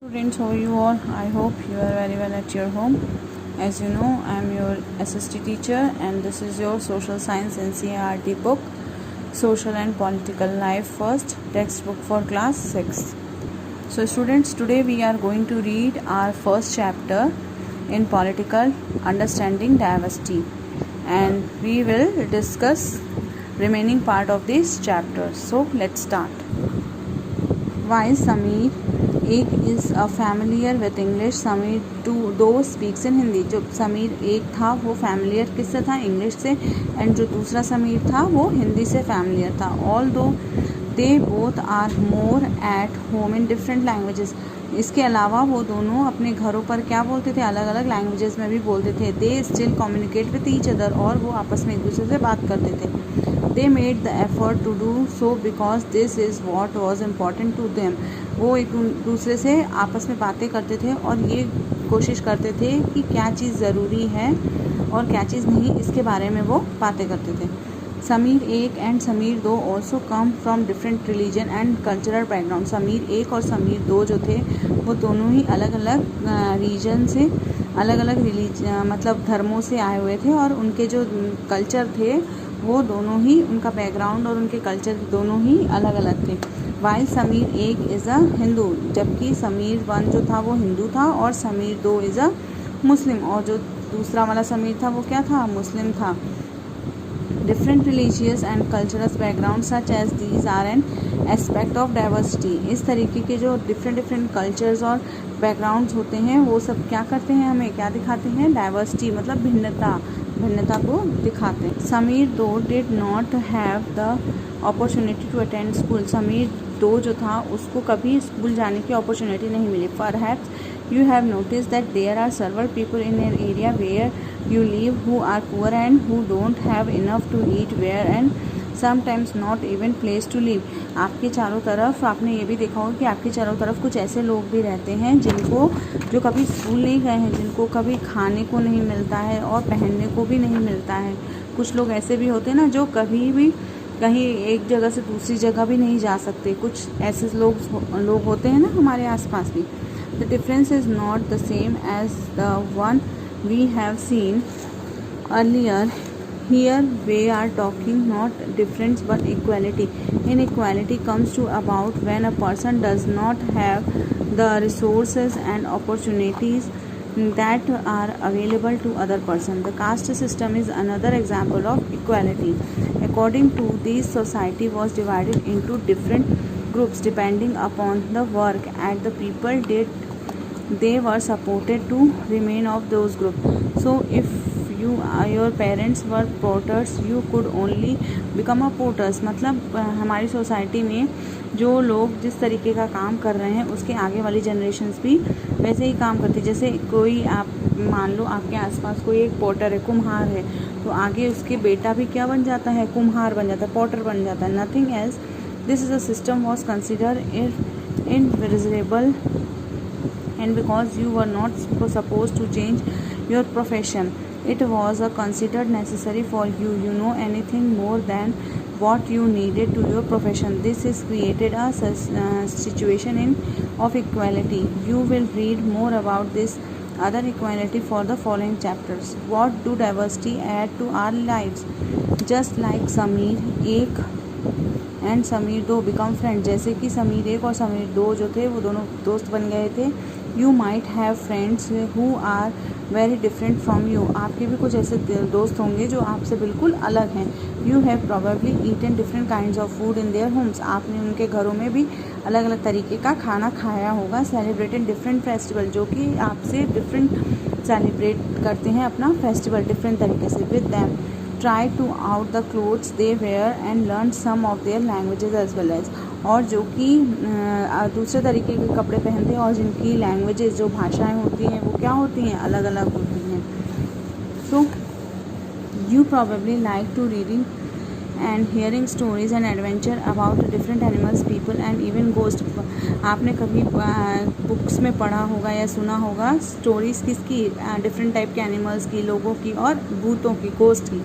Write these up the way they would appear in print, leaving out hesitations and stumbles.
Students, how are you all? I hope you are very well at your home. As you know, I am your SST teacher and this is your Social Science NCERT book, Social and Political Life First, textbook for class 6. So students, today we are going to read our first chapter in Political Understanding Diversity and we will discuss remaining part of this chapter. So let's start. Why Sameer एक is a familiar with English, Sameer दो speaks in Hindi. जो समीर एक था वो familiar किससे था? English से। And जो दूसरा समीर था वो हिंदी से फैमिलियर था। Although they both are more at home in different languages. इसके अलावा वो दोनों अपने घरों पर क्या बोलते थे? अलग अलग लैंग्वेजेस में भी बोलते थे। They still communicate with each other, और वो आपस में एक दूसरे से बात करते थे। They made the effort to do so because this is what was important to them. वो एक दूसरे से आपस में बातें करते थे और ये कोशिश करते थे कि क्या चीज़ ज़रूरी है और क्या चीज़ नहीं, इसके बारे में वो बातें करते थे। समीर एक एंड समीर दो also come from different religion and cultural background. Sameer एक और समीर दो जो थे वो दोनों ही अलग अलग रीजन से, अलग अलग मतलब धर्मों से आए हुए थे और उनके जो कल्चर थे वो दोनों ही, उनका बैकग्राउंड और उनके कल्चर दोनों ही अलग अलग थे। वाइल समीर एक इज़ अ हिंदू, जबकि समीर वन जो था वो हिंदू था और समीर दो इज़ अ मुस्लिम, और जो दूसरा वाला समीर था वो क्या था? मुस्लिम था। Different religious and cultural background such as these are an aspect of diversity. इस तरीके के जो डिफरेंट कल्चर्स और बैकग्राउंड्स होते हैं वो सब क्या करते हैं? हमें क्या दिखाते हैं? डाइवर्सिटी मतलब भिन्नता को दिखाते हैं। Sameer though did not have the opportunity to attend school. Sameer दो जो था उसको कभी स्कूल जाने की अपॉर्चुनिटी नहीं मिली। Perhaps you have notice that there are several people in an area where you live who are poor and who don't have enough to eat where and sometimes not even place to live। आपके चारों तरफ आपने ये भी देखा होगा कि आपके चारों तरफ कुछ ऐसे लोग भी रहते हैं जो कभी स्कूल नहीं गए हैं, जिनको कभी खाने को नहीं मिलता है और पहनने को भी नहीं मिलता है। कुछ लोग ऐसे भी होते हैं ना जो कभी भी कहीं एक जगह से दूसरी जगह भी नहीं जा सकते। कुछ ऐसे लोग होते हैं ना हमारे आसपास भी। The difference is not the same as the one we have seen earlier. Here we are talking not difference but equality. Inequality comes to about when a person does not have the resources and opportunities that are available to other person. The caste system is another example of equality. According to this, society was divided into different groups depending upon the work and the people did they were supported to remain of those group. So if your parents were porters you could only become a porters। मतलब हमारी society में जो लोग जिस तरीके का काम कर रहे हैं उसके आगे वाली जनरेशन्स भी वैसे ही काम करती। जैसे कोई आप मान लो आपके आसपास कोई एक पोर्टर है, कुम्हार है, तो आगे उसके बेटा भी क्या बन जाता है? कुम्हार बन जाता है, पोर्टर बन जाता है। Nothing else. This is a system was consider invisible and because you were not supposed to change your profession, it was considered necessary for you know anything more than what you needed to your profession. This is created a situation of equality. You will read more about this other equality for the following chapters. What do diversity add to our lives? Just like Sameer एक and Sameer दो become friend, जैसे कि समीर एक और समीर दो जो थे वो दोनों दोस्त बन गए थे। You might have friends who are very different from you. आपके भी कुछ ऐसे दोस्त होंगे जो आपसे बिल्कुल अलग हैं। You have probably eaten different kinds of food in their homes. आपने उनके घरों में भी अलग अलग तरीके का खाना खाया होगा। सेलिब्रेटेड डिफरेंट फेस्टिवल, जो कि आपसे डिफरेंट सेलिब्रेट करते हैं अपना फेस्टिवल डिफरेंट तरीके से। With them try to out the clothes they wear and learn some of their languages as well as, और जो कि दूसरे तरीके के कपड़े पहनते हैं और जिनकी लैंग्वेजेस जो भाषाएं होती हैं वो क्या होती हैं? अलग अलग होती हैं। So you probably like to reading and hearing stories and adventure about different animals, people and even ghost। आपने कभी बुक्स में पढ़ा होगा या सुना होगा स्टोरीज़ किसकी? डिफरेंट टाइप के एनिमल्स की, लोगों की और भूतों की, गोस्ट की।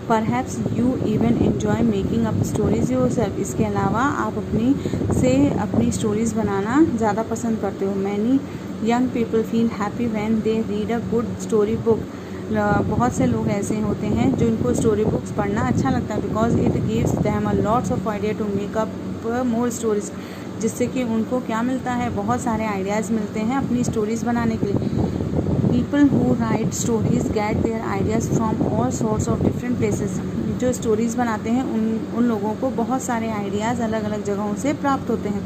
Perhaps you even enjoy making up stories yourself. इसके अलावा आप अपनी स्टोरीज़ बनाना ज़्यादा पसंद करते हो। Many young people feel happy when they read a good story book. बहुत से लोग ऐसे होते हैं जिनको स्टोरी बुक्स पढ़ना अच्छा लगता है, because it gives them a lots of idea to make up more stories. जिससे कि उनको क्या मिलता है, बहुत सारे आइडियाज़ मिलते हैं अपनी स्टोरीज़ बनाने के लिए। People who write stories get their ideas from all source of different places. जो स्टोरीज़ बनाते हैं उन लोगों को बहुत सारे आइडियाज़ अलग अलग जगहों से प्राप्त होते हैं।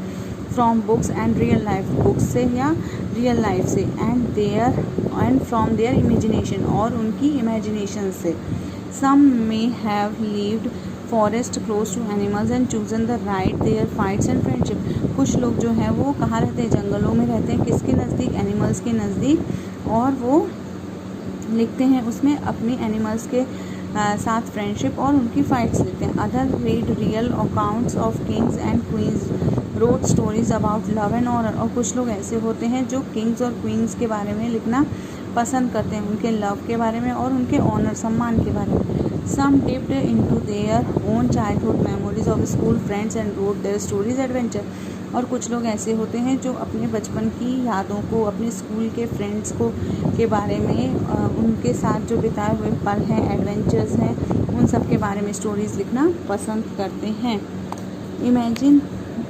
From books and real life, books से या रियल लाइफ से, एंड फ्रॉम देयर इमेजिनेशन, और उनकी इमेजिनेशन से। Some may have lived forest close to animals and chosen the write their fights and friendship. कुछ लोग जो हैं वो कहाँ रहते हैं, जंगलों में रहते हैं, किसके नज़दीक, एनिमल्स के नज़दीक, और वो लिखते हैं उसमें अपनी एनिमल्स के साथ फ्रेंडशिप और उनकी फाइट्स लिखते हैं। Other read real accounts of kings and queens read stories about love and honour. और कुछ लोग ऐसे होते हैं जो किंग्स और क्वींस के बारे में लिखना पसंद करते हैं, उनके लव के बारे में और उनके ऑनर, सम्मान के बारे में। Some dipped into their own childhood memories of school friends and wrote their stories adventure. और कुछ लोग ऐसे होते हैं जो अपने बचपन की यादों को, अपने स्कूल के फ्रेंड्स को के बारे में, उनके साथ जो बिताए हुए पल हैं, एडवेंचर्स हैं, उन सब के बारे में स्टोरीज़ लिखना पसंद करते हैं।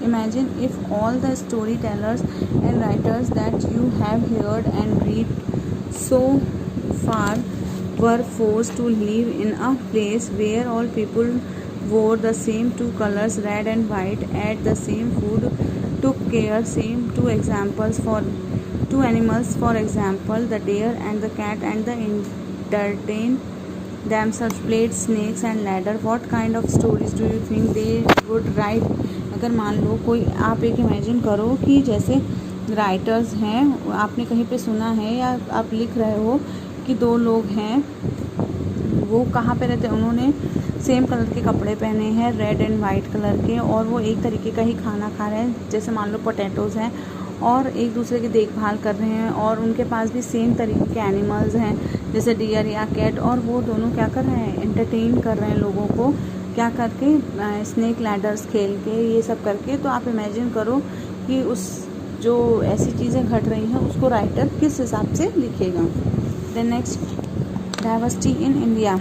Imagine if all the storytellers and writers that you have heard and read so far were forced to live in a place where all people wore the same two colors, red and white, ate the same food, took care same two animals, for example, the deer and the cat, and the entertained themselves, played snakes and ladder. What kind of stories do you think they would write? अगर मान लो कोई, आप एक imagine करो कि जैसे writers हैं, आपने कहीं पे सुना है या आप लिख रहे हो कि दो लोग हैं, वो कहाँ पे रहते हैं, उन्होंने सेम कलर के कपड़े पहने हैं, रेड एंड वाइट कलर के, और वो एक तरीके का ही खाना खा रहे हैं, जैसे मान लो पोटैटोज़ हैं, और एक दूसरे की देखभाल कर रहे हैं, और उनके पास भी सेम तरीके के एनिमल्स हैं जैसे डियर या कैट, और वो दोनों क्या कर रहे हैं, एंटरटेन कर रहे हैं लोगों को, क्या करके, स्नेक लैडर्स खेल के, ये सब करके। तो आप इमेजिन करो कि उस जो ऐसी चीज़ें घट रही हैं उसको राइटर किस हिसाब से लिखेगा। Then next, diversity in India.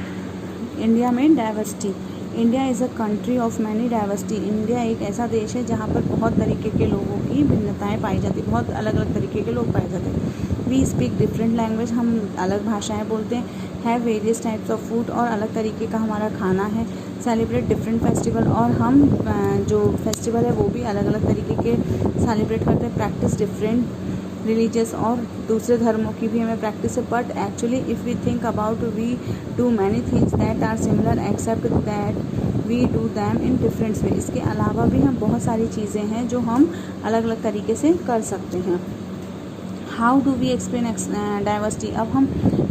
India में diversity. India is a country of many diversity. India एक ऐसा देश है जहाँ पर बहुत तरीके के लोगों की भिन्नताएँ पाई जाती हैं, बहुत अलग अलग तरीके के लोग पाए जाते हैं। वी स्पीक डिफरेंट लैंग्वेज, हम अलग भाषाएँ बोलते हैं। Have various types of food, और अलग तरीके का हमारा खाना है। सेलिब्रेट डिफरेंट फेस्टिवल, और हम जो फेस्टिवल है वो भी अलग अलग तरीके के सेलिब्रेट करते हैं। प्रैक्टिस डिफरेंट रिलीजियस, और दूसरे धर्मों की भी हमें प्रैक्टिस है। But actually if we think about, we do many things that are similar except that we do them in different way. इसके अलावा भी हम बहुत सारी चीज़ें हैं जो हम अलग अलग तरीके से कर सकते हैं। How do we explain diversity. अब हम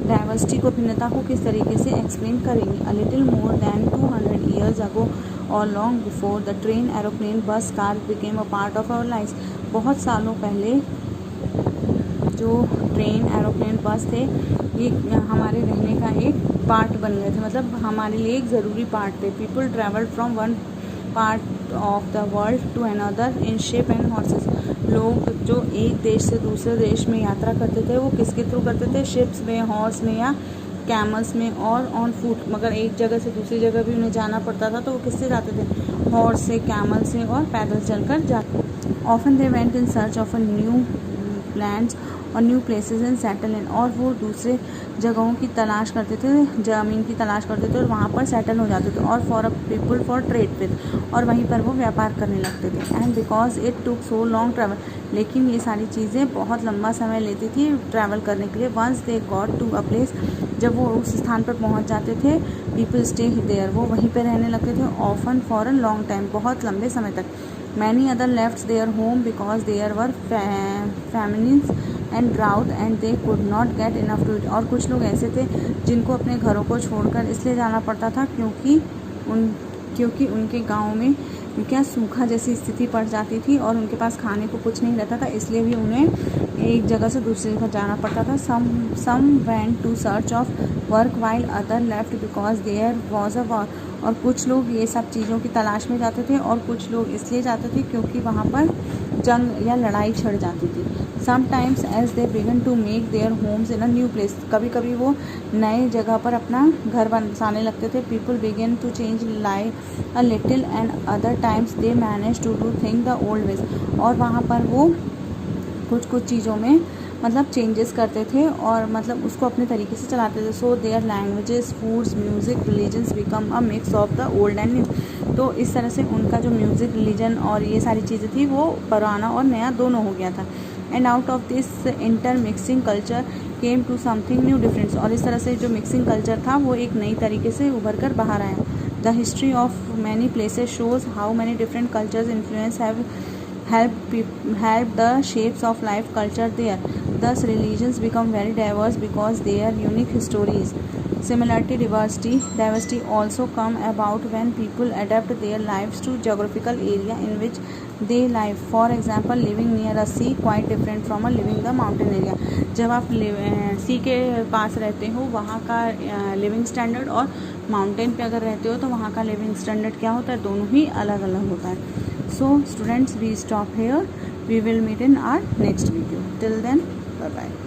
डाइवर्सिटी को, भिन्नता को किस तरीके से एक्सप्लेन करेंगे। A little more than 200 years ago और long before the train, aeroplane, bus, car became a part of our life. बहुत सालों पहले जो ट्रेन, एरोप्लेन, बस थे, ये हमारे रहने का एक पार्ट बन गए थे, मतलब हमारे लिए एक ज़रूरी पार्ट थे। People travelled from one part of the world to another in ship and horses. लोग जो एक देश से दूसरे देश में यात्रा करते थे वो किसके थ्रू करते थे, शिप्स में, हॉर्स में या कैमल्स में, और ऑन फुट। मगर एक जगह से दूसरी जगह भी उन्हें जाना पड़ता था तो वो किससे जाते थे, हॉर्स से, कैमल से, और पैदल चलकर जाते। Often they went in search of a new lands और new places and settle in. और वो दूसरे जगहों की तलाश करते थे, ज़मीन की तलाश करते थे और वहाँ पर सेटल हो जाते थे। और for a people for trade with, और वहीं पर वो व्यापार करने लगते थे। And because it took so long travel, लेकिन ये सारी चीज़ें बहुत लंबा समय लेती थी ट्रैवल करने के लिए। Once they got to a place, जब वो उस स्थान पर पहुँच जाते थे, पीपल स्टे देयर, वो वहीं पर रहने लगते थे। Often for a long time, बहुत लंबे समय तक। Many other left their home because there were famines and drought and they could not get enough to eat. और कुछ लोग ऐसे थे जिनको अपने घरों को छोड़कर इसलिए जाना पड़ता था क्योंकि उनके गाँव में क्योंकि यहाँ सूखा जैसी स्थिति पड़ जाती थी और उनके पास खाने को कुछ नहीं रहता था, इसलिए भी उन्हें एक जगह से दूसरी जगह जाना पड़ता था। Some went to search of work while other left because there was a war. और कुछ लोग ये सब चीज़ों की तलाश में जाते थे और कुछ लोग इसलिए जाते थे क्योंकि वहाँ पर जंग या लड़ाई छिड़ जाती थी। Sometimes as they began to make their homes in a new place, कभी कभी वो नए जगह पर अपना घर बसाने लगते थे। People began to change life a little and other times they manage to do thing the old ways. और वहाँ पर वो कुछ चीज़ों में मतलब चेंजेस करते थे और मतलब उसको अपने तरीके से चलाते थे। So their languages, foods, music, religions become a mix of the old and new. तो इस तरह से उनका जो म्यूज़िक, रिलीजन और ये सारी चीज़ें थी वो पुराना और नया दोनों हो गया था। And out of this intermixing culture came to something new difference. और इस तरह से जो मिक्सिंग कल्चर था वो एक नई तरीके से उभर कर बाहर आया। The history of many places shows how many different cultures influence have help the shapes of life culture there. Thus religions become very diverse because they are unique histories. Similarity, diversity also come about when people adapt their lives to geographical area in which they live. For example, living near a sea quite different from a living the mountain area. जब आप सी के पास रहते हो वहाँ का living standard और mountain पे अगर रहते हो तो वहाँ का लिविंग स्टैंडर्ड क्या होता है, दोनों ही अलग अलग होता है। So students, we stop here. We will meet in our next video. Till then, bye bye.